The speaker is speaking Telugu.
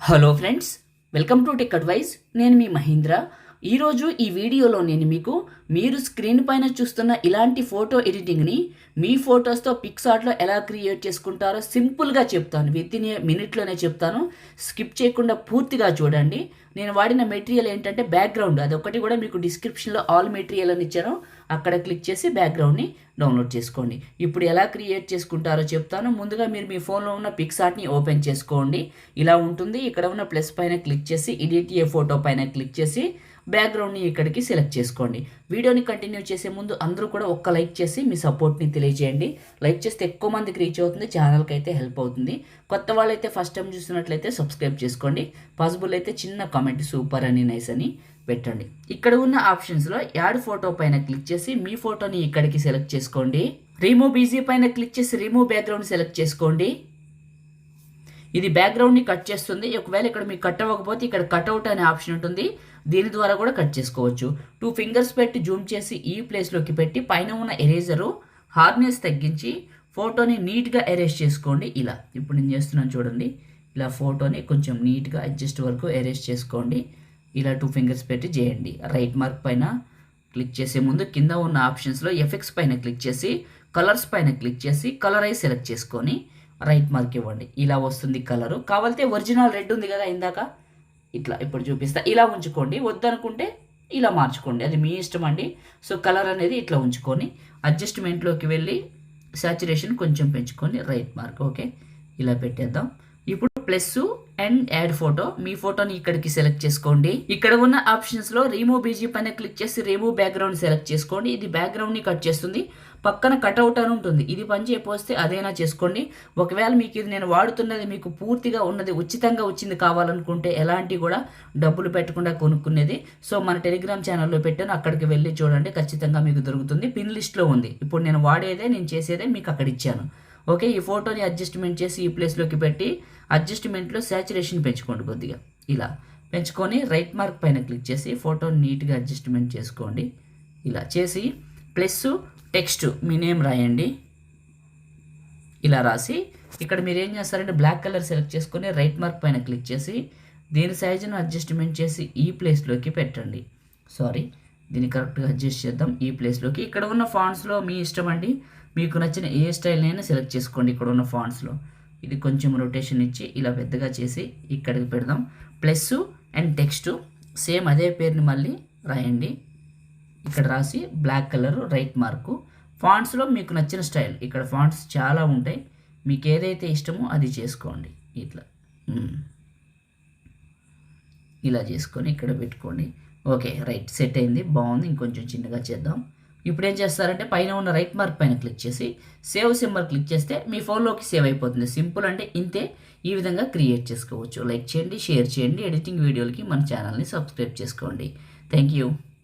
Hello friends, welcome to tech advice. నేను మీ మహేంద్ర. ఈరోజు ఈ వీడియోలో నేను మీకు మీరు స్క్రీన్ పైన చూస్తున్న ఇలాంటి ఫోటో ఎడిటింగ్ని మీ ఫొటోస్తో పిక్సార్ట్లో ఎలా క్రియేట్ చేసుకుంటారో సింపుల్గా చెప్తాను. విత్ ఇన్ ఏ మినిట్లోనే చెప్తాను. స్కిప్ చేయకుండా పూర్తిగా చూడండి. నేను వాడిన మెటీరియల్ ఏంటంటే బ్యాక్గ్రౌండ్, అదొకటి కూడా మీకు డిస్క్రిప్షన్లో ఆల్ మెటీరియల్ అని ఇచ్చాను. అక్కడ క్లిక్ చేసి బ్యాక్గ్రౌండ్ని డౌన్లోడ్ చేసుకోండి. ఇప్పుడు ఎలా క్రియేట్ చేసుకుంటారో చెప్తాను. ముందుగా మీరు మీ ఫోన్లో ఉన్న పిక్సార్ట్ని ఓపెన్ చేసుకోండి. ఇలా ఉంటుంది. ఇక్కడ ఉన్న ప్లస్ పైన క్లిక్ చేసి ఎడిట్ ఏ ఫోటో పైన క్లిక్ చేసి బ్యాక్గ్రౌండ్ని ఇక్కడికి సెలెక్ట్ చేసుకోండి. వీడియోని కంటిన్యూ చేసే ముందు అందరూ కూడా ఒక్క లైక్ చేసి మీ సపోర్ట్ని తెలియజేయండి. లైక్ చేస్తే ఎక్కువ మందికి రీచ్ అవుతుంది, ఛానల్కి అయితే హెల్ప్ అవుతుంది. కొత్త వాళ్ళైతే ఫస్ట్ టైం చూస్తున్నట్లయితే సబ్స్క్రైబ్ చేసుకోండి. పాసిబుల్ అయితే చిన్న కామెంట్ సూపర్ అని నైస్ అని పెట్టండి. ఇక్కడ ఉన్న ఆప్షన్స్లో యాడ్ ఫోటో పైన క్లిక్ చేసి మీ ఫోటోని ఇక్కడికి సెలెక్ట్ చేసుకోండి. రిమూవ్ బీజీ పైన క్లిక్ చేసి రిమూవ్ బ్యాక్గ్రౌండ్ సెలెక్ట్ చేసుకోండి. ఇది బ్యాక్గ్రౌండ్ని కట్ చేస్తుంది. ఒకవేళ ఇక్కడ మీకు కట్ అవ్వకపోతే ఇక్కడ కట్అవుట్ అనే ఆప్షన్ ఉంటుంది, దీని ద్వారా కూడా కట్ చేసుకోవచ్చు. 2 ఫింగర్స్ పెట్టి జూమ్ చేసి ఈ ప్లేస్లోకి పెట్టి పైన ఉన్న ఎరేజరు హార్డ్నెస్ తగ్గించి ఫోటోని నీట్గా ఎరేజ్ చేసుకోండి. ఇలా ఇప్పుడు నేను చేస్తున్నాను చూడండి. ఇలా ఫోటోని కొంచెం నీట్గా అడ్జస్ట్ వరకు ఎరేజ్ చేసుకోండి. ఇలా 2 ఫింగర్స్ పెట్టి చేయండి. రైట్ మార్క్ పైన క్లిక్ చేసే ముందు కింద ఉన్న ఆప్షన్స్లో ఎఫెక్ట్స్ పైన క్లిక్ చేసి కలర్స్ పైన క్లిక్ చేసి కలరైజ్ సెలెక్ట్ చేసుకొని రైట్ మార్క్ ఇవ్వండి. ఇలా వస్తుంది కలరు. కావాలంటే ఒరిజినల్ రెడ్ ఉంది కదా ఇందాక, ఇట్లా ఇప్పుడు చూపిస్తా. ఇలా ఉంచుకోండి. వద్దనుకుంటే ఇలా మార్చుకోండి, అది మీ ఇష్టం అండి. సో కలర్ అనేది ఇట్లా ఉంచుకొని అడ్జస్ట్మెంట్లోకి వెళ్ళి సాచురేషన్ కొంచెం పెంచుకొని రైట్ మార్క్ ఓకే ఇలా పెట్టేద్దాం. ఇప్పుడు ప్లస్ అండ్ యాడ్ ఫోటో, మీ ఫోటోని ఇక్కడికి సెలెక్ట్ చేసుకోండి. ఇక్కడ ఉన్న ఆప్షన్స్లో రిమూవ్ బీజీ పైన క్లిక్ చేసి రిమూవ్ బ్యాక్గ్రౌండ్ సెలెక్ట్ చేసుకోండి. ఇది బ్యాక్గ్రౌండ్ని కట్ చేస్తుంది. పక్కన కట్అవుట్ అని ఉంటుంది, ఇది పని చేయకపోతే అదైనా చేసుకోండి. ఒకవేళ మీకు ఇది నేను వాడుతున్నది మీకు పూర్తిగా ఉన్నది ఉచితంగా వచ్చింది కావాలనుకుంటే ఎలాంటి కూడా డబ్బులు పెట్టకుండా కొనుక్కునేది. సో మన టెలిగ్రామ్ ఛానల్లో పెట్టాను, అక్కడికి వెళ్ళి చూడండి, ఖచ్చితంగా మీకు దొరుకుతుంది. పిన్ లిస్ట్లో ఉంది. ఇప్పుడు నేను వాడేదే నేను చేసేదే మీకు అక్కడ ఇచ్చాను. ఓకే, ఈ ఫోటోని అడ్జస్ట్మెంట్ చేసి ఈ ప్లేస్లోకి పెట్టి అడ్జస్ట్మెంట్లో సాచురేషన్ పెంచుకోండి కొద్దిగా. ఇలా పెంచుకొని రైట్ మార్క్ పైన క్లిక్ చేసి ఫోటోని నీట్గా అడ్జస్ట్మెంట్ చేసుకోండి. ఇలా చేసి ప్లస్ టెక్స్ట్ మీ నేమ్ రాయండి. ఇలా రాసి ఇక్కడ మీరు ఏం చేస్తారంటే బ్లాక్ కలర్ సెలెక్ట్ చేసుకొని రైట్ మార్క్ పైన క్లిక్ చేసి దీని సైజును అడ్జస్ట్మెంట్ చేసి ఈ ప్లేస్లోకి పెట్టండి. సారీ, దీన్ని కరెక్ట్గా అడ్జస్ట్ చేద్దాం. ఈ ప్లేస్లోకి ఇక్కడ ఉన్న ఫాంట్స్లో మీ ఇష్టం అండి, మీకు నచ్చిన ఏ స్టైల్నైనా సెలెక్ట్ చేసుకోండి. ఇక్కడ ఉన్న ఫాంట్స్లో ఇది కొంచెం రొటేషన్ ఇచ్చి ఇలా పెద్దగా చేసి ఇక్కడికి పెడదాం. ప్లస్ అండ్ టెక్స్ట్ సేమ్ అదే పేరుని మళ్ళీ రాయండి. ఇక్కడ రాసి బ్లాక్ కలర్ రైట్ మార్కు. ఫాంట్స్లో మీకు నచ్చిన స్టైల్, ఇక్కడ ఫాంట్స్ చాలా ఉంటాయి, మీకు ఏదైతే ఇష్టమో అది చేసుకోండి. ఇట్లా ఇలా చేసుకొని ఇక్కడ పెట్టుకోండి. ఓకే రైట్, సెట్ అయింది, బాగుంది. ఇంకొంచెం చిన్నగా చేద్దాం. ఇప్పుడు ఏం చేస్తారంటే పైన ఉన్న రైట్ మార్క్ పైన క్లిక్ చేసి సేవ్ సింబల్ క్లిక్ చేస్తే మీ ఫోన్లోకి సేవ్ అయిపోతుంది. సింపుల్ అంటే ఇంతే, ఈ విధంగా క్రియేట్ చేసుకోవచ్చు. లైక్ చేయండి, షేర్ చేయండి. ఎడిటింగ్ వీడియోలకి మన ఛానల్ని సబ్స్క్రైబ్ చేసుకోండి. Thank you.